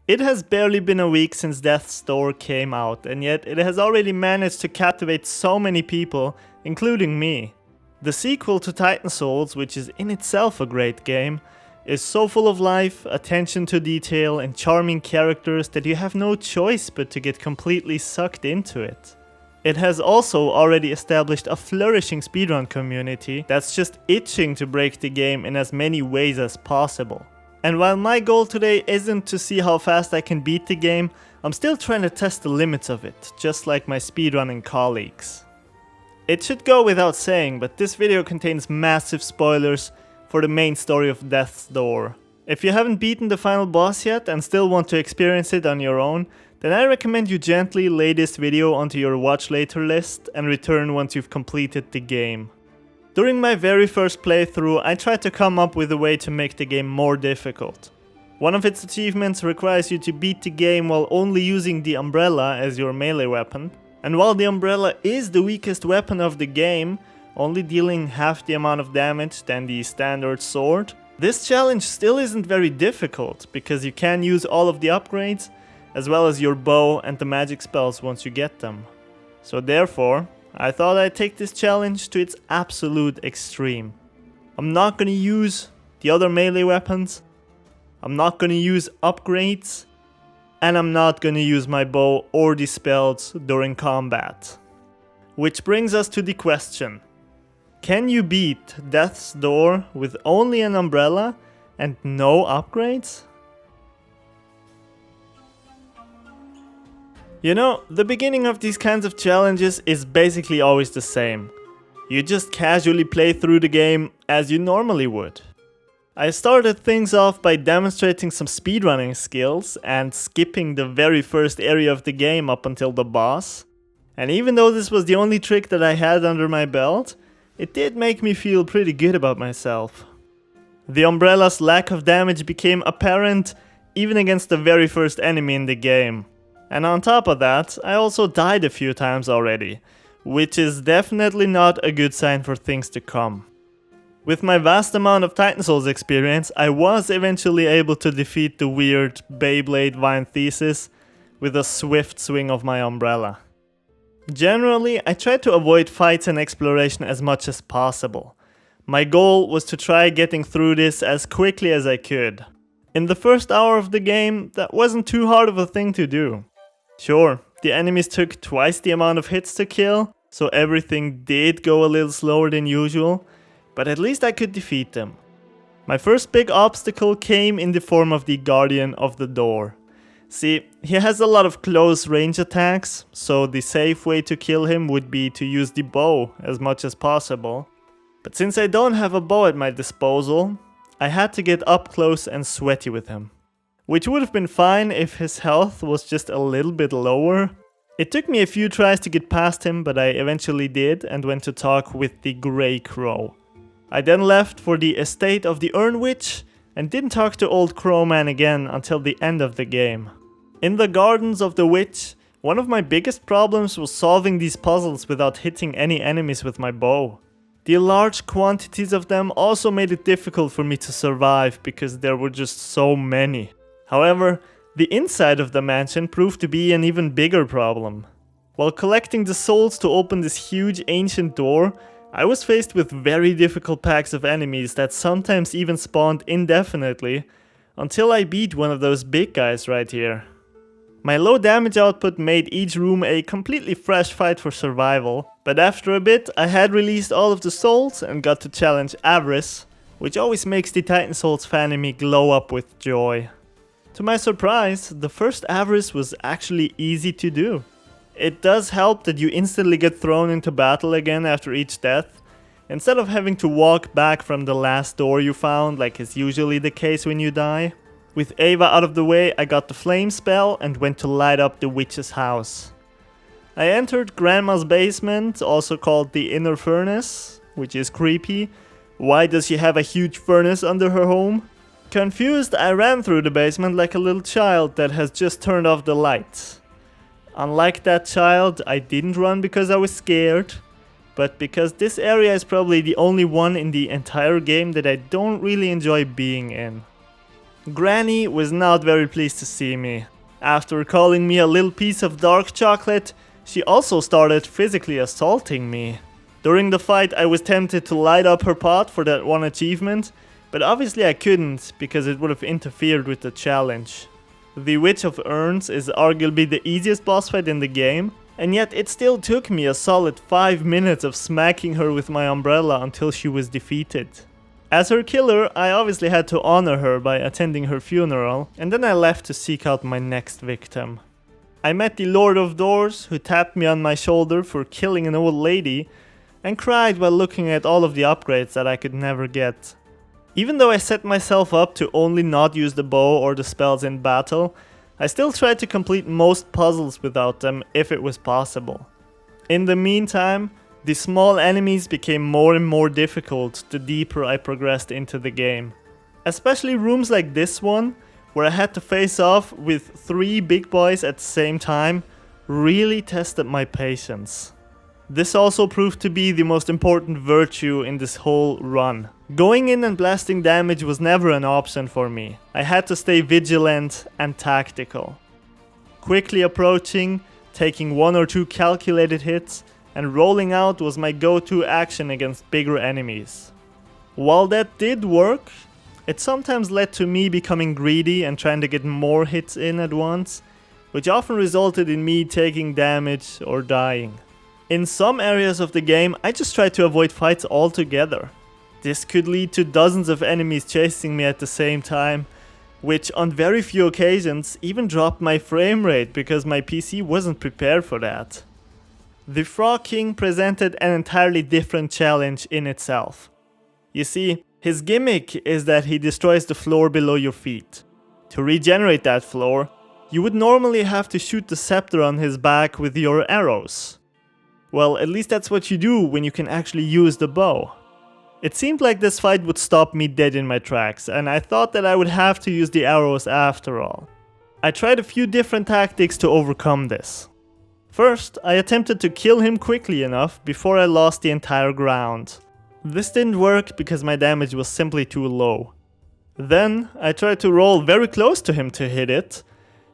It has barely been a week since Death's Door came out, and yet it has already managed to captivate so many people, including me. The sequel to Titan Souls, which is in itself a great game, is so full of life, attention to detail, and charming characters that you have no choice but to get completely sucked into it. It has also already established a flourishing speedrun community that's just itching to break the game in as many ways as possible. And while my goal today isn't to see how fast I can beat the game, I'm still trying to test the limits of it, just like my speedrunning colleagues. It should go without saying, but this video contains massive spoilers for the main story of Death's Door. If you haven't beaten the final boss yet and still want to experience it on your own, then I recommend you gently lay this video onto your watch later list and return once you've completed the game. During my very first playthrough, I tried to come up with a way to make the game more difficult. One of its achievements requires you to beat the game while only using the umbrella as your melee weapon, and while the umbrella is the weakest weapon of the game, only dealing half the amount of damage than the standard sword, this challenge still isn't very difficult because you can use all of the upgrades, as well as your bow and the magic spells once you get them. So therefore, I thought I'd take this challenge to its absolute extreme. I'm not gonna use the other melee weapons, I'm not gonna use upgrades, and I'm not gonna use my bow or the spells during combat. Which brings us to the question: can you beat Death's Door with only an umbrella and no upgrades? You know, the beginning of these kinds of challenges is basically always the same. You just casually play through the game as you normally would. I started things off by demonstrating some speedrunning skills and skipping the very first area of the game up until the boss. And even though this was the only trick that I had under my belt, it did make me feel pretty good about myself. The umbrella's lack of damage became apparent even against the very first enemy in the game. And on top of that, I also died a few times already, which is definitely not a good sign for things to come. With my vast amount of Titan Souls experience, I was eventually able to defeat the weird Beyblade Vine Thesis with a swift swing of my umbrella. Generally, I tried to avoid fights and exploration as much as possible. My goal was to try getting through this as quickly as I could. In the first hour of the game, that wasn't too hard of a thing to do. Sure, the enemies took twice the amount of hits to kill, so everything did go a little slower than usual, but at least I could defeat them. My first big obstacle came in the form of the Guardian of the Door. See, he has a lot of close range attacks, so the safe way to kill him would be to use the bow as much as possible. But since I don't have a bow at my disposal, I had to get up close and sweaty with him. Which would have been fine if his health was just a little bit lower. It took me a few tries to get past him, but I eventually did and went to talk with the Grey Crow. I then left for the estate of the Urn Witch and didn't talk to Old Crowman again until the end of the game. In the Gardens of the Witch, one of my biggest problems was solving these puzzles without hitting any enemies with my bow. The large quantities of them also made it difficult for me to survive because there were just so many. However, the inside of the mansion proved to be an even bigger problem. While collecting the souls to open this huge ancient door, I was faced with very difficult packs of enemies that sometimes even spawned indefinitely, until I beat one of those big guys right here. My low damage output made each room a completely fresh fight for survival, but after a bit I had released all of the souls and got to challenge Avarice, which always makes the Titan Souls fan in me glow up with joy. To my surprise, the first Avarice was actually easy to do. It does help that you instantly get thrown into battle again after each death, instead of having to walk back from the last door you found like is usually the case when you die. With Ava out of the way, I got the flame spell and went to light up the witch's house. I entered Grandma's basement, also called the Inner Furnace, which is creepy. Why does she have a huge furnace under her home? Confused, I ran through the basement like a little child that has just turned off the lights. Unlike that child, I didn't run because I was scared, but because this area is probably the only one in the entire game that I don't really enjoy being in. Granny was not very pleased to see me. After calling me a little piece of dark chocolate, she also started physically assaulting me. During the fight, I was tempted to light up her pot for that one achievement, but obviously I couldn't because it would have interfered with the challenge. The Witch of Urns is arguably the easiest boss fight in the game, and yet it still took me a solid 5 minutes of smacking her with my umbrella until she was defeated. As her killer, I obviously had to honor her by attending her funeral, and then I left to seek out my next victim. I met the Lord of Doors, who tapped me on my shoulder for killing an old lady, and cried while looking at all of the upgrades that I could never get. Even though I set myself up to only not use the bow or the spells in battle, I still tried to complete most puzzles without them if it was possible. In the meantime, the small enemies became more and more difficult the deeper I progressed into the game. Especially rooms like this one, where I had to face off with 3 big boys at the same time, really tested my patience. This also proved to be the most important virtue in this whole run. Going in and blasting damage was never an option for me. I had to stay vigilant and tactical. Quickly approaching, taking 1 or 2 calculated hits, and rolling out was my go-to action against bigger enemies. While that did work, it sometimes led to me becoming greedy and trying to get more hits in at once, which often resulted in me taking damage or dying. In some areas of the game, I just tried to avoid fights altogether. This could lead to dozens of enemies chasing me at the same time, which on very few occasions even dropped my frame rate because my PC wasn't prepared for that. The Frog King presented an entirely different challenge in itself. You see, his gimmick is that he destroys the floor below your feet. To regenerate that floor, you would normally have to shoot the scepter on his back with your arrows. Well, at least that's what you do when you can actually use the bow. It seemed like this fight would stop me dead in my tracks, and I thought that I would have to use the arrows after all. I tried a few different tactics to overcome this. First, I attempted to kill him quickly enough before I lost the entire ground. This didn't work because my damage was simply too low. Then, I tried to roll very close to him to hit it,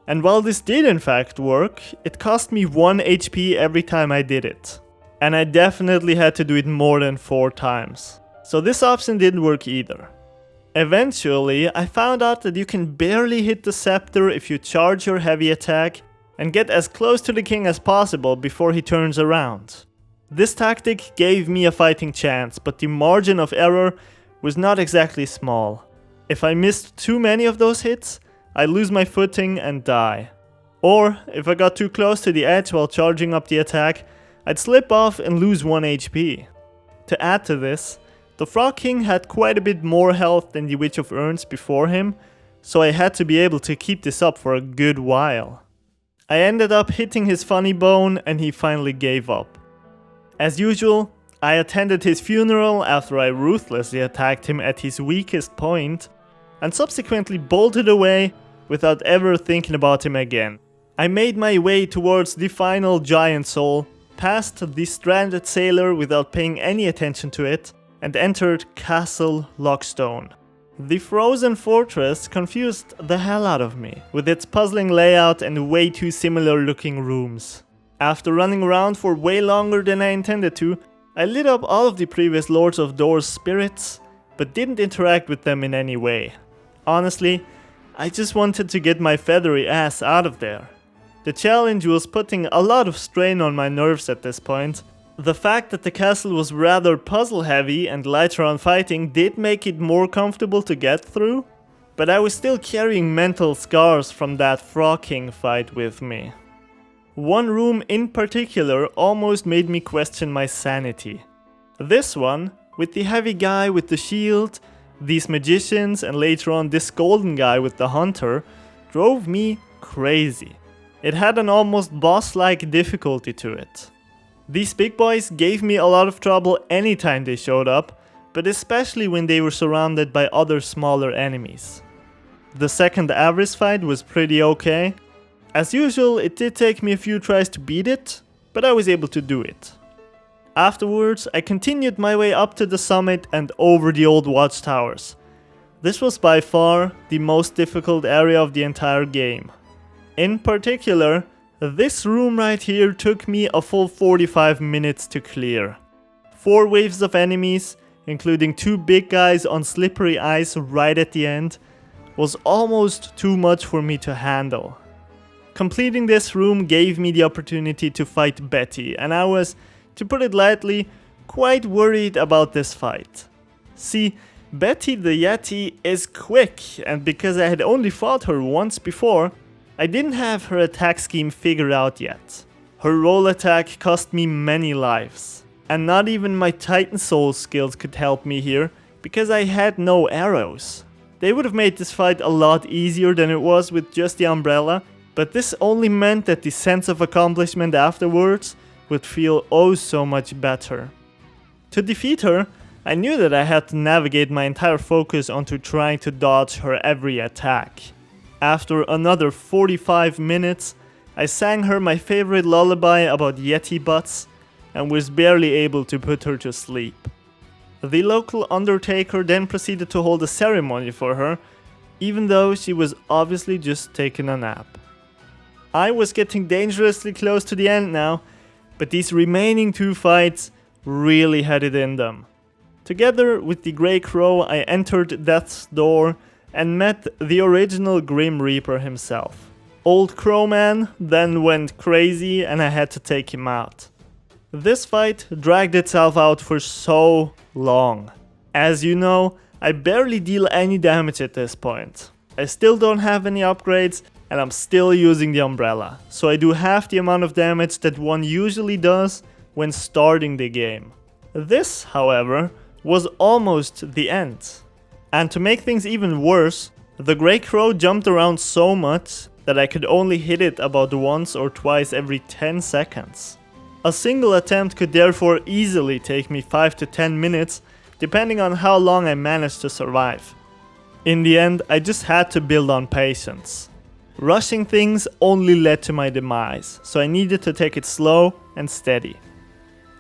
and while this did in fact work, it cost me 1 HP every time I did it. And I definitely had to do it more than 4 times. So this option didn't work either. Eventually, I found out that you can barely hit the scepter if you charge your heavy attack and get as close to the king as possible before he turns around. This tactic gave me a fighting chance, but the margin of error was not exactly small. If I missed too many of those hits, I'd lose my footing and die. Or, if I got too close to the edge while charging up the attack, I'd slip off and lose 1 HP. To add to this, the Frog King had quite a bit more health than the Witch of Urns before him, so I had to be able to keep this up for a good while. I ended up hitting his funny bone and he finally gave up. As usual, I attended his funeral after I ruthlessly attacked him at his weakest point, and subsequently bolted away without ever thinking about him again. I made my way towards the final giant soul, past the stranded sailor without paying any attention to it, and entered Castle Lockstone. The frozen fortress confused the hell out of me, with its puzzling layout and way too similar looking rooms. After running around for way longer than I intended to, I lit up all of the previous Lords of Doors spirits, but didn't interact with them in any way. Honestly, I just wanted to get my feathery ass out of there. The challenge was putting a lot of strain on my nerves at this point. The fact that the castle was rather puzzle heavy and lighter on fighting did make it more comfortable to get through, but I was still carrying mental scars from that Frog King fight with me. One room in particular almost made me question my sanity. This one, with the heavy guy with the shield, these magicians, and later on this golden guy with the hunter, drove me crazy. It had an almost boss-like difficulty to it. These big boys gave me a lot of trouble anytime they showed up, but especially when they were surrounded by other smaller enemies. The second Avarice fight was pretty okay. As usual, it did take me a few tries to beat it, but I was able to do it. Afterwards, I continued my way up to the summit and over the old watchtowers. This was by far the most difficult area of the entire game. In particular, this room right here took me a full 45 minutes to clear. 4 waves of enemies, including 2 big guys on slippery ice right at the end, was almost too much for me to handle. Completing this room gave me the opportunity to fight Betty, and I was, to put it lightly, quite worried about this fight. See, Betty the Yeti is quick, and because I had only fought her once before, I didn't have her attack scheme figured out yet. Her roll attack cost me many lives, and not even my Titan Soul skills could help me here because I had no arrows. They would have made this fight a lot easier than it was with just the umbrella, but this only meant that the sense of accomplishment afterwards would feel oh so much better. To defeat her, I knew that I had to navigate my entire focus onto trying to dodge her every attack. After another 45 minutes, I sang her my favorite lullaby about Yeti butts and was barely able to put her to sleep. The local undertaker then proceeded to hold a ceremony for her, even though she was obviously just taking a nap. I was getting dangerously close to the end now, but these remaining 2 fights really had it in them. Together with the Grey Crow, I entered Death's Door and met the original Grim Reaper himself. Old Crowman then went crazy and I had to take him out. This fight dragged itself out for so long. As you know, I barely deal any damage at this point. I still don't have any upgrades and I'm still using the umbrella, so I do half the amount of damage that one usually does when starting the game. This, however, was almost the end. And to make things even worse, the Grey Crow jumped around so much that I could only hit it about once or twice every 10 seconds. A single attempt could therefore easily take me 5 to 10 minutes, depending on how long I managed to survive. In the end, I just had to build on patience. Rushing things only led to my demise, so I needed to take it slow and steady.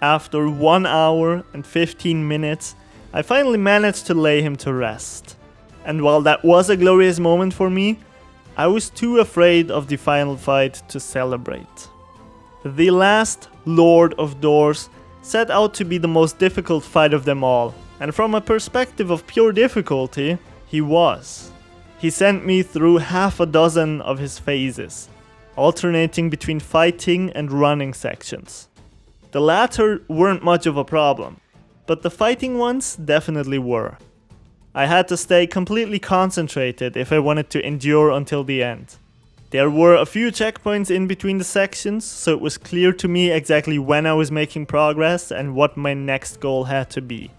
After 1 hour and 15 minutes, I finally managed to lay him to rest. And while that was a glorious moment for me, I was too afraid of the final fight to celebrate. The last Lord of Doors set out to be the most difficult fight of them all, and from a perspective of pure difficulty, he was. He sent me through half a dozen of his phases, alternating between fighting and running sections. The latter weren't much of a problem, but the fighting ones definitely were. I had to stay completely concentrated if I wanted to endure until the end. There were a few checkpoints in between the sections, so it was clear to me exactly when I was making progress and what my next goal had to be.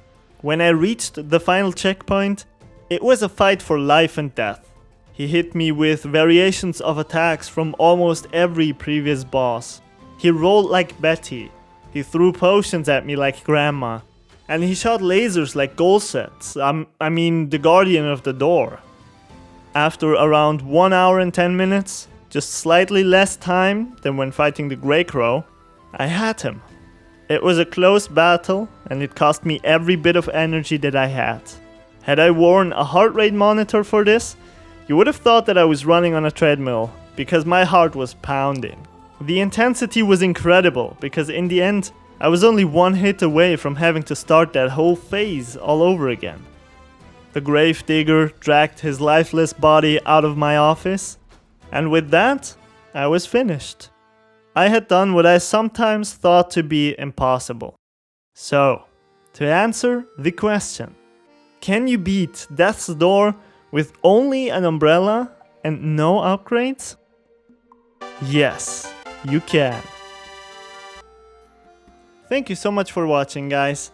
When I reached the final checkpoint, it was a fight for life and death. He hit me with variations of attacks from almost every previous boss. He rolled like Betty, he threw potions at me like Grandma, and he shot lasers like goal sets, the Guardian of the Door. After around 1 hour and 10 minutes, just slightly less time than when fighting the Grey Crow, I had him. It was a close battle and it cost me every bit of energy that I had. Had I worn a heart rate monitor for this, you would have thought that I was running on a treadmill, because my heart was pounding. The intensity was incredible, because in the end, I was only 1 hit away from having to start that whole phase all over again. The gravedigger dragged his lifeless body out of my office, and with that, I was finished. I had done what I sometimes thought to be impossible. So, to answer the question, can you beat Death's Door with only an umbrella and no upgrades? Yes, you can. Thank you so much for watching, guys.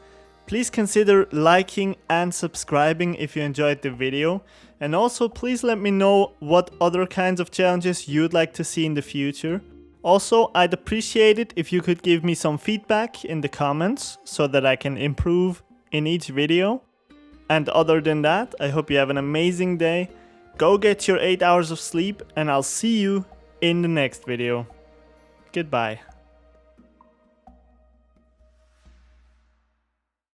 Please consider liking and subscribing if you enjoyed the video. And also please let me know what other kinds of challenges you'd like to see in the future. Also, I'd appreciate it if you could give me some feedback in the comments so that I can improve in each video. And other than that, I hope you have an amazing day. Go get your 8 hours of sleep and I'll see you in the next video. Goodbye.